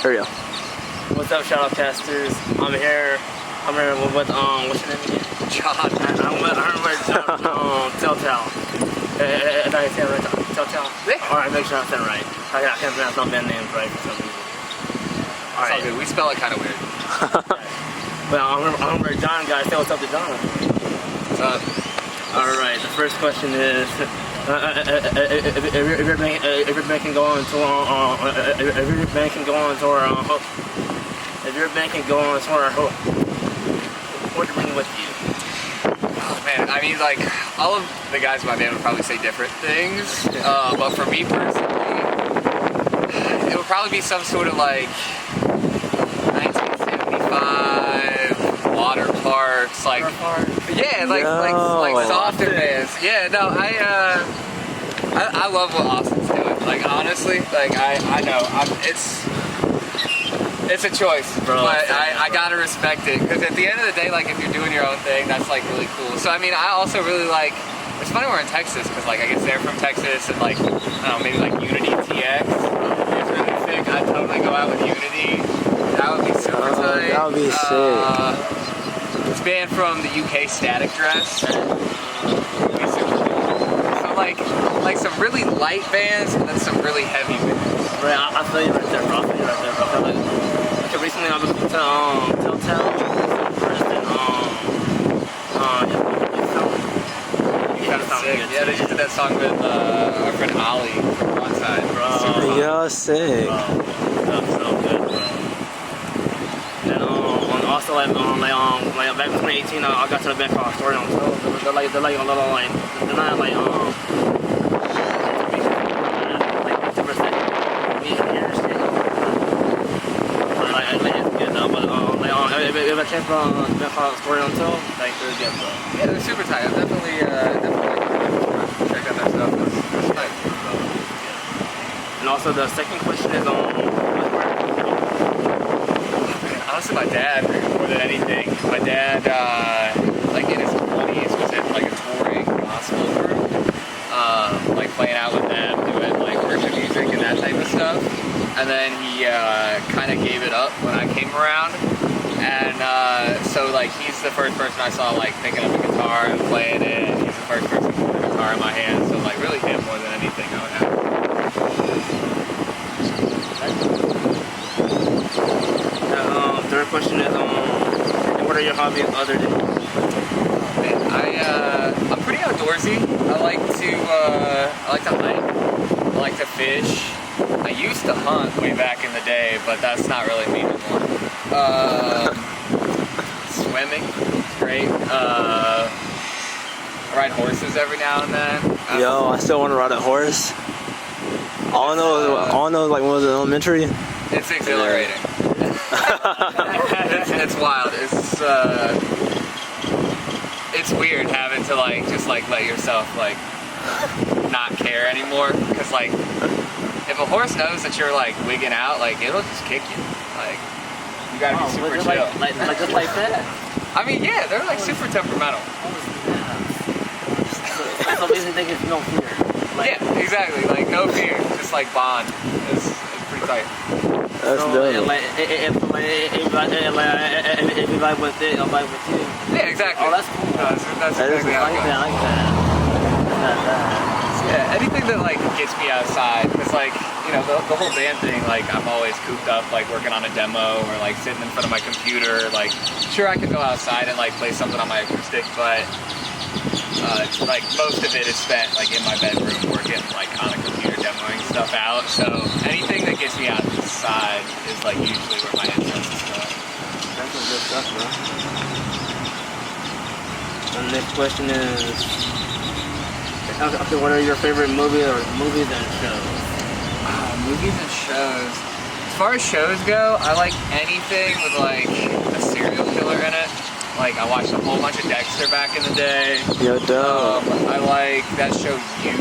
Here we go. What's up, Shoutout casters? I'm here with what's your name again? John. I'm with John Telltale. Is that say it right? Telltale? Yeah. Alright, make sure I said it right. I can't pronounce no band names right for some reason. It's all good. We spell it kind of weird. Well, I'm with John, guys. Say what's up to John. What's up? Alright, the first question is if your band can go on tour, what do you bring with you? Oh man, I mean, like, all of the guys in my band would probably say different things, but for me personally, it would probably be some sort of like 1975 water parks, like yeah, like softer bands. Yeah, no, I love what Austin's doing. Like honestly, like I know it's a choice, bro, but I gotta respect it, because at the end of the day, like, if you're doing your own thing, that's like really cool. So I mean, I also really like, it's funny we're in Texas, because like I guess they're from Texas, and like, I don't know, maybe like Unity TX is really sick. I'd totally go out with Unity. That would be super tight. That would be sick. This band from the UK, Static Dress, would be super cool. So like some really light bands and then some really heavy bands. Right, I feel you right there, bro. Like, recently I was listening to Telltale, Yeah, they just did that song with our friend Ollie from Broadside. Bro. Yo, sick. Bro. That's so good, bro. And also like back in 2018, I got to the band called Story on Toes. They're like a little like, they're not like if I came from a band called Story on Toes, like they're good, bro. Yeah, they're super tight. I'm definitely check out their stuff. It's tight. And also the second question is honestly, my dad, more than anything. My dad, like in his 20s, was in like a touring gospel group, like playing out with them, doing like worship music and that type of stuff. And then he kind of gave it up when I came around. And so like he's the first person I saw like picking up a guitar and playing it. And he's the first person to put a guitar in my hand. So like really him more than anything I would have. Third question is what are your hobbies other than? I'm pretty outdoorsy. I like to hike. I like to fish. I used to hunt way back in the day, but that's not really me anymore. Swimming, great. I ride horses every now and then. Yo, I still want to ride a horse. All I know is like when I was in elementary. It's exhilarating. It's wild. It's weird having to like just like let yourself like not care anymore, because like if a horse knows that you're like wigging out, like it'll just kick you. Like you gotta be super chill. Like just like that. I mean, yeah, they're like super temperamental. So basically, they get no fear. Like, yeah, exactly. Like no fear, just like bond. It's pretty tight. That's dope. Like if you vibe with it, I'll vibe with you. Yeah, exactly. Oh, that's cool. That's exactly how it goes. I like that. Yeah, anything that like gets me outside, because like, you know, the whole band thing, like I'm always cooped up like working on a demo or like sitting in front of my computer. Like sure, I could go outside and like play something on my acoustic, but like most of it is spent like in my bedroom working like on a computer demoing stuff out. So anything that gets me outside is like usually where my interest is going. That's some good stuff, bro. The next question is, okay, what are your favorite movies and shows? Movies and shows. As far as shows go, I like anything with like a serial killer in it. Like I watched a whole bunch of Dexter back in the day. Yo, dope. I like that show You,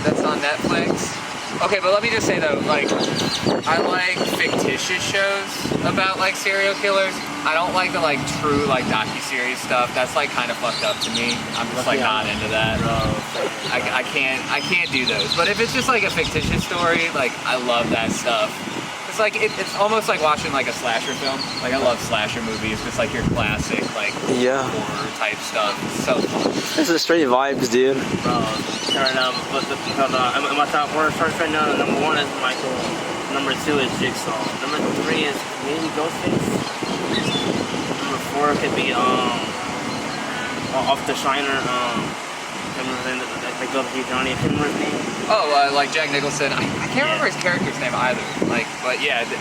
that's on Netflix. Okay, but let me just say though, like I like fictitious shows about like serial killers. I don't like the like true like docuseries stuff. That's like kind of fucked up to me. I'm just like not into that. I can't do those. But if it's just like a fictitious story, like I love that stuff. It's like it's almost like watching like a slasher film. Like I love slasher movies, just like your classic like Yeah. horror type stuff. It's so fun. This is straight vibes, dude. Right now, but because in my top horror first right now, number 1 is Michael, number 2 is Jigsaw, number 3 is maybe Ghostface, number 4 could be Off the Shiner, like Double Johnny, I can't remember his name. Oh, like Jack Nicholson. I can't remember his character's name either. Like, but yeah, he's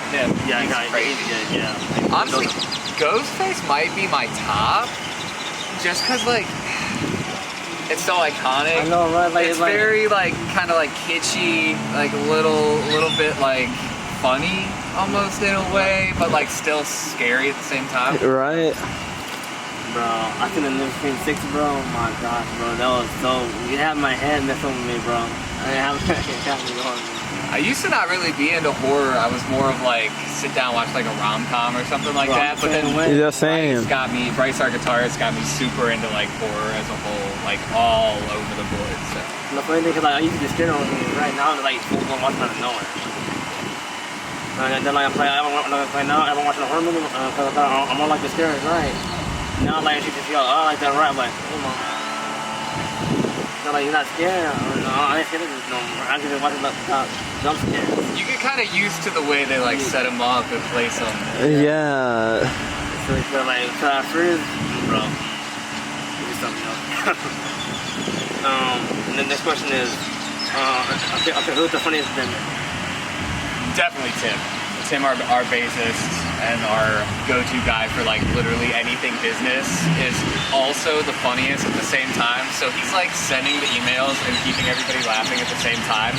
crazy. Yeah. Honestly, Ghostface might be my top, just cause like it's so iconic. I know, right? Like, it's very like kind of like kitschy, like a little bit like funny almost in a way, but like still scary at the same time. Right. Bro, I couldn't live Scream 6, bro. Oh my gosh, bro, that was so. You had my head messing with me, bro. I didn't have me going. I used to not really be into horror. I was more of like sit down, watch like a rom-com or something like that. But then Yeah, same. Bryce our guitarist got me super into like horror as a whole, like all over the board. So. And the funny thing is, like, I used to be scared of me. Right now, they're like full blown watching out of nowhere. And then like I'm playing now. Everyone watching a horror movie because I'm more like the scared, right? Now like she just yell, oh, like that, right? I'm like, come on. So like you're not scared. No, I ain't scared of this no more. I just been watching the jump scares. You get kind of used to the way they like set them up and place them. Yeah. So it's like first, bro. Give me something else. And the next question is, okay, who's the funniest band? Definitely Tim. Tim, our bassist and our go-to guy for like literally anything business, is also the funniest at the same time. So he's like sending the emails and keeping everybody laughing at the same time,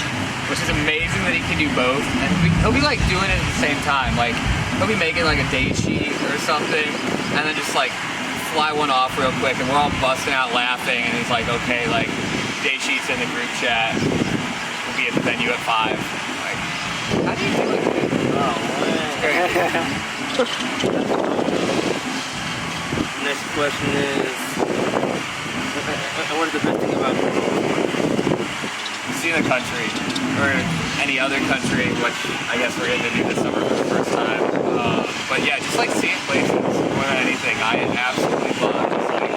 which is amazing that he can do both. And he'll be like doing it at the same time. Like he'll be making like a date sheet or something, and then just like fly one off real quick, and we're all busting out laughing. And he's like, okay, like date sheets in the group chat. We'll be at the venue at 5. Like, how do you do it? Oh, man. Next question is, what is the best thing about See the country, or any other country, which I guess we're going to do this summer for the first time. But yeah, just like seeing places more than anything. I absolutely love just like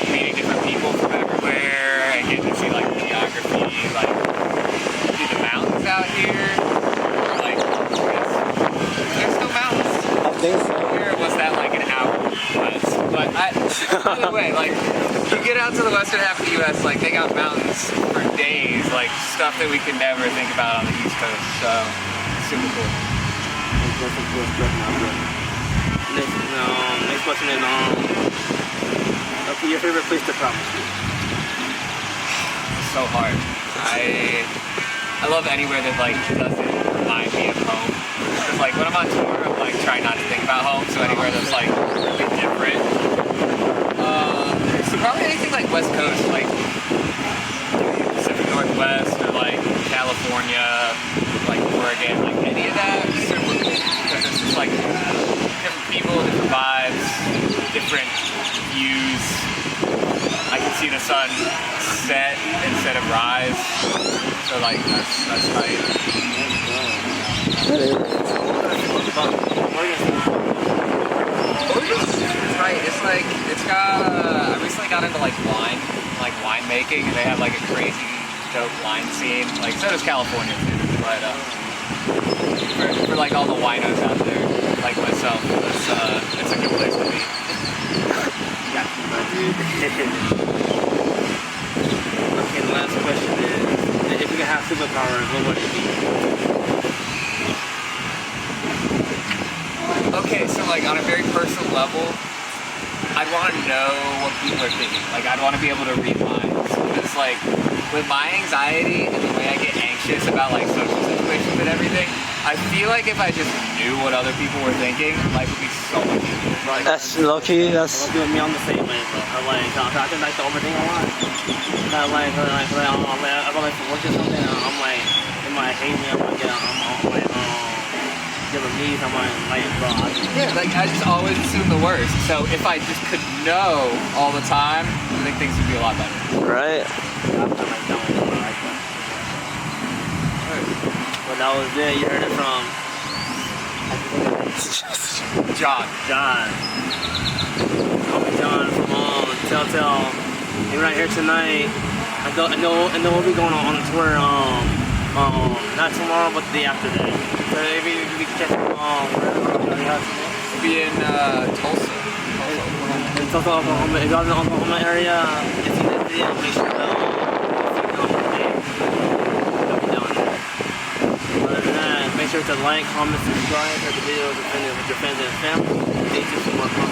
meeting different people from everywhere and getting to see like the geography, like see the mountains out here. Like, there's no mountains. I think so. Here was that like an hour west. But either way, like you get out to the western half of the U.S., like they got mountains for days, like stuff that we could never think about on the East Coast. So it's super cool. Next question is, okay, your favorite place to travel? It's so hard. I love anywhere that like doesn't remind me of home. Because like when I'm on tour, I'm like trying not to think about home. So anywhere that's like really different. So probably anything like West Coast, like Pacific Northwest or like California, like Oregon, like any of that is super cool. Because it's just like different people, different vibes, different views. I can see the sun set instead of rise. So like that's tight. Oregon's right. It's like it's got. I recently got into like wine making, and they have like a crazy dope wine scene. Like so does California too. But for like all the winos out there, like myself, it's a good place to be. Okay, the last question is, if you could have superpowers, what would it be? Okay, so like on a very personal level, I'd want to know what people are thinking. Like I'd want to be able to read minds. Because like with my anxiety and the way I get anxious about like social situations and everything, I feel like if I just knew what other people were thinking, life would be so much easier. Like, That's low-key, that's... Well, me on the same way, bro. I just like to overthink a lot. I like to work or something, I'm like, they might hate me, I'm like, give a knees, I'm like, bro. Yeah, like I just always assume the worst. So if I just could know all the time, I think things would be a lot better. Right. Well, that was it. You heard it from John. John. Homie John from Telltale. He's right here tonight. And then we'll be going on a tour. Not tomorrow, but the day after that. So if we can check We'll be in Tulsa. in Tulsa, Oklahoma. If y'all in the Oklahoma area, if you see this video, make sure to other than that, make sure to like, comment, subscribe, share the video with your friends and family. Stay tuned for more content.